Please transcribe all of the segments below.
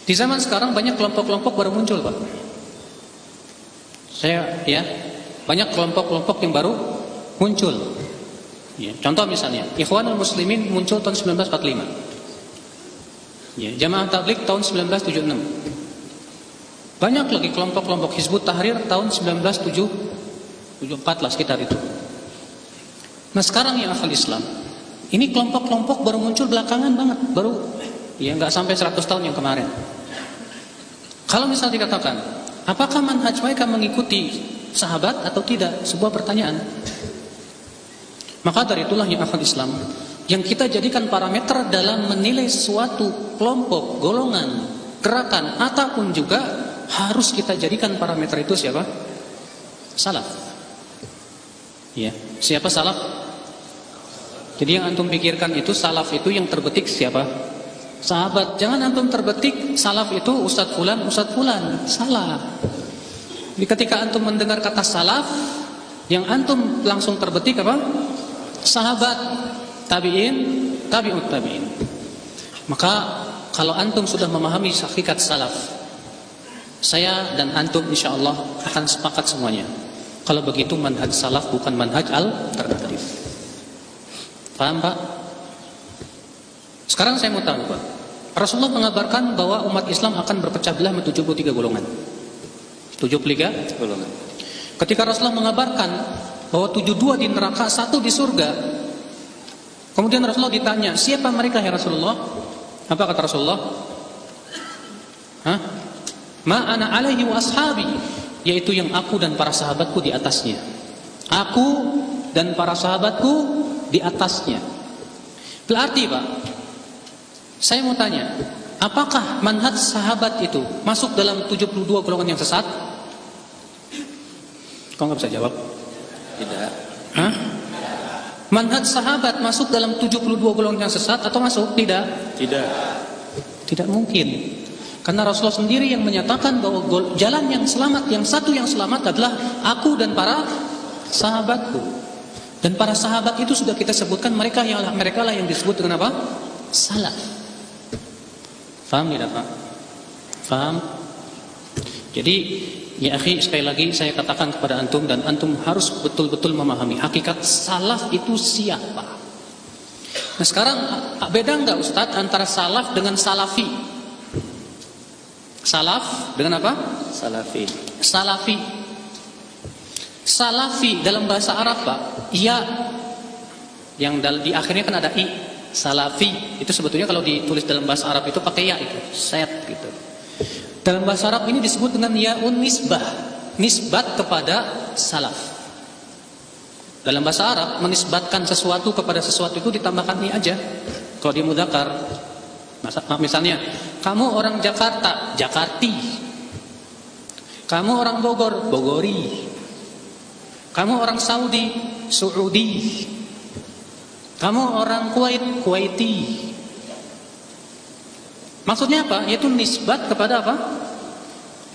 Di zaman sekarang banyak kelompok-kelompok baru muncul, Pak. Banyak kelompok-kelompok yang baru muncul. Ya, contoh misalnya, Ikhwanul Muslimin muncul tahun 1945. Ya, Jamaah Tabligh tahun 1976. Banyak lagi kelompok-kelompok Hizbut Tahrir tahun 1974 lah sekitar itu. Nah sekarang ya akal Islam, ini kelompok-kelompok baru muncul belakangan banget, baru ya nggak sampai 100 tahun yang kemarin. Kalau misal dikatakan, apakah manhaj mereka mengikuti sahabat atau tidak? Sebuah pertanyaan. Maka dari itulah yang akal Islam, yang kita jadikan parameter dalam menilai suatu kelompok, golongan, gerakan, ataupun juga harus kita jadikan parameter itu siapa? Salaf. Ya, siapa salaf? Jadi yang antum pikirkan itu salaf itu yang terbetik siapa? Sahabat. Jangan antum terbetik salaf itu Ustadz Fulan, salah. Jadi ketika antum mendengar kata salaf, yang antum langsung terbetik apa? Sahabat, tabi'in, tabi'ut tabi'in. Maka kalau antum sudah memahami hakikat salaf, saya dan antum insyaallah akan sepakat semuanya. Kalau begitu manhaj salaf bukan manhaj alternatif. Paham, Pak? Sekarang saya mau tahu, Pak. Rasulullah mengabarkan bahwa umat Islam akan berpecah belah menjadi 73 golongan. 73 golongan. Ketika Rasulullah mengabarkan bahwa 72 di neraka, 1 di surga. Kemudian Rasulullah ditanya, siapa mereka ya Rasulullah? Apa kata Rasulullah? Ma ana alaihi wa ashabi, yaitu yang aku dan para sahabatku di atasnya. Aku dan para sahabatku di atasnya. Berarti, Pak, saya mau tanya, apakah manhaj sahabat itu masuk dalam 72 golongan yang sesat? Kau nggak bisa jawab? Tidak. Manhaj sahabat masuk dalam 72 golongan yang sesat atau masuk? Tidak. Tidak mungkin. Karena Rasulullah sendiri yang menyatakan bahwa jalan yang selamat, yang satu yang selamat adalah aku dan para sahabatku. Dan para sahabat itu sudah kita sebutkan mereka lah yang disebut dengan apa? Salaf. Faham tidak, Pak? Faham? Jadi ya akhi, sekali lagi saya katakan kepada antum, dan antum harus betul-betul memahami hakikat salaf itu siapa. Nah sekarang beda enggak Ustadz antara salaf dengan salafi? Salaf dengan apa? Salafi. Salafi dalam bahasa Arab, Pak, ya, yang di akhirnya kan ada i. Salafi itu sebetulnya kalau ditulis dalam bahasa Arab itu pakai ya, itu set gitu. Dalam bahasa Arab ini disebut dengan yaun nisbah, nisbat kepada salaf. Dalam bahasa Arab menisbatkan sesuatu kepada sesuatu itu ditambahkan i aja. Kalau dia mudzakkar, misalnya kamu orang Jakarta, Jakarti. Kamu orang Bogor, Bogori. Kamu orang Saudi, Saudi. Kamu orang Kuwait, Kuwaiti. Maksudnya apa? Yaitu nisbat kepada apa?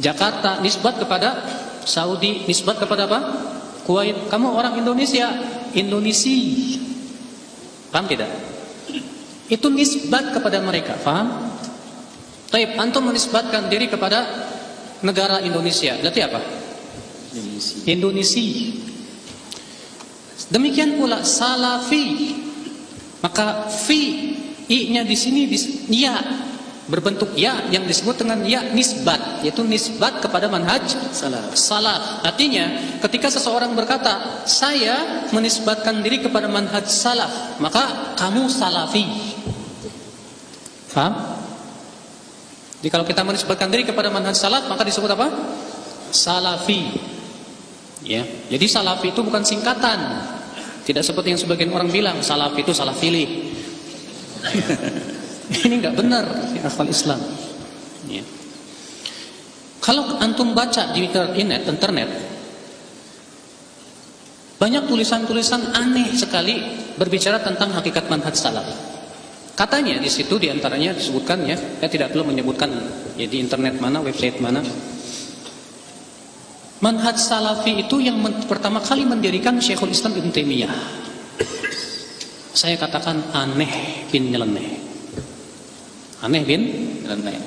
Jakarta, nisbat kepada Saudi, nisbat kepada apa? Kuwait. Kamu orang Indonesia, Indonesi. Paham tidak? Itu nisbat kepada mereka, paham? Taib, antum menisbatkan diri kepada negara Indonesia, berarti apa? Indonesia. Demikian pula salafi. Maka fi, i-nya di sini ya, berbentuk ya yang disebut dengan ya nisbat, yaitu nisbat kepada manhaj salaf. Artinya ketika seseorang berkata saya menisbatkan diri kepada manhaj salaf, maka kamu salafi. Paham? Jadi kalau kita menisbatkan diri kepada manhaj salaf, maka disebut apa? Salafi. Ya, jadi salafi itu bukan singkatan. Tidak seperti yang sebagian orang bilang salafi itu salah pilih. Ini enggak benar ya akal Islam. Ya. Kalau antum baca di internet, banyak tulisan-tulisan aneh sekali berbicara tentang hakikat manhaj salaf. Katanya di situ diantaranya disebutkan, ya, saya tidak perlu menyebutkan ya di internet mana, website mana. Manhaj salafi itu yang pertama kali mendirikan Syekhul Islam Ibn Taimiyah. Saya katakan aneh bin nyeleneh. Aneh bin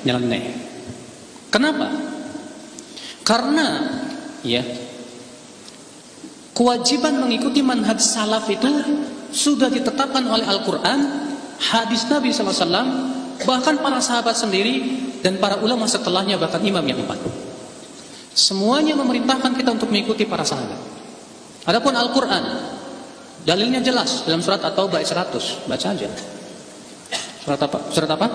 nyeleneh. Kenapa? Karena ya, kewajiban mengikuti manhaj salaf itu sudah ditetapkan oleh Al-Quran, hadis Nabi SAW, bahkan para sahabat sendiri dan para ulama setelahnya, bahkan imam yang 4. Semuanya memerintahkan kita untuk mengikuti para sahabat. Adapun Al-Quran, dalilnya jelas dalam surat At-Taubah ayat 100. Baca aja. Surat apa? Surat apa?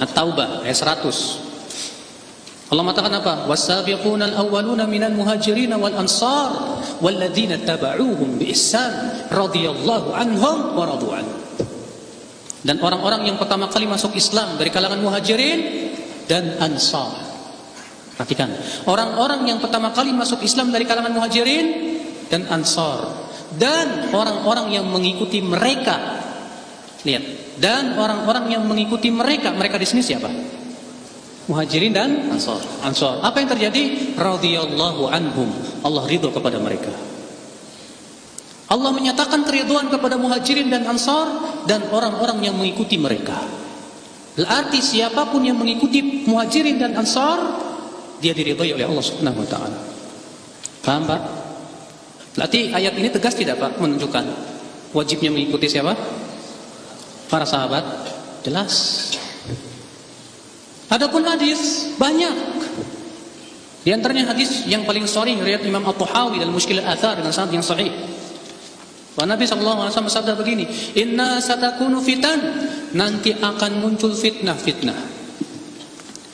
At-Taubah ayat 100. Allah mengatakan apa? Was-sabiquna al-awwaluna minal muhajirin wal ansar walladzina tabauhum bi ihsan radhiyallahu anhum wa radu anhu. Dan orang-orang yang pertama kali masuk Islam dari kalangan muhajirin dan ansar. Perhatikan, orang-orang yang pertama kali masuk Islam dari kalangan muhajirin dan ansar, dan orang-orang yang mengikuti mereka. Lihat, dan orang-orang yang mengikuti mereka. Mereka di sini siapa? Muhajirin dan ansar. Apa yang terjadi? Radhiyallahu anhum. Allah ridho kepada mereka. Allah menyatakan keridhaan kepada muhajirin dan ansar dan orang-orang yang mengikuti mereka. Berarti siapapun yang mengikuti muhajirin dan ansar, dia diridhai oleh Allah Subhanahu wa taala. Paham, Pak? Berarti ayat ini tegas tidak, Pak? Menunjukkan wajibnya mengikuti siapa? Para sahabat. Jelas. Adapun hadis banyak. Di antaranya hadis yang paling sahih riwayat Imam At-Tahawi dalam Mushkil Al-Athar dengan sanad yang sahih. Nabi sallallahu alaihi wasallam bersabda begini, "Inna satakunu fitan." Nanti akan muncul fitnah-fitnah.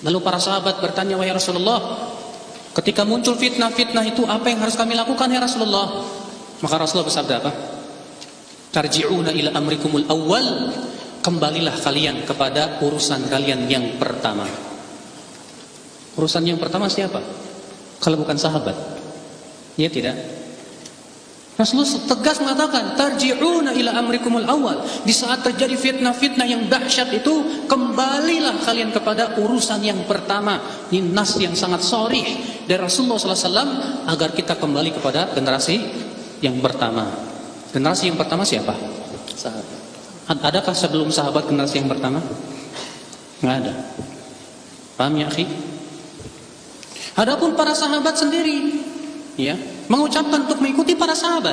Lalu para sahabat bertanya, "Wahai Rasulullah, ketika muncul fitnah-fitnah itu apa yang harus kami lakukan ya Rasulullah?" Maka Rasulullah bersabda apa? "Tarji'una ila amrikumul awwal." Kembalilah kalian kepada urusan kalian yang pertama. Urusan yang pertama siapa? Kalau bukan sahabat. Ya tidak? Rasulullah tegas mengatakan, tarji'una ila amrikumul awal. Di saat terjadi fitnah-fitnah yang dahsyat itu, kembalilah kalian kepada urusan yang pertama. Ini nas yang sangat sharih dari Rasulullah SAW agar kita kembali kepada generasi yang pertama. Generasi yang pertama siapa? Sahabat. Adakah sebelum sahabat generasi yang pertama? Nggak ada. Paham ya, akhi? Adapun para sahabat sendiri, ya, mengucapkan untuk mengikuti para sahabat.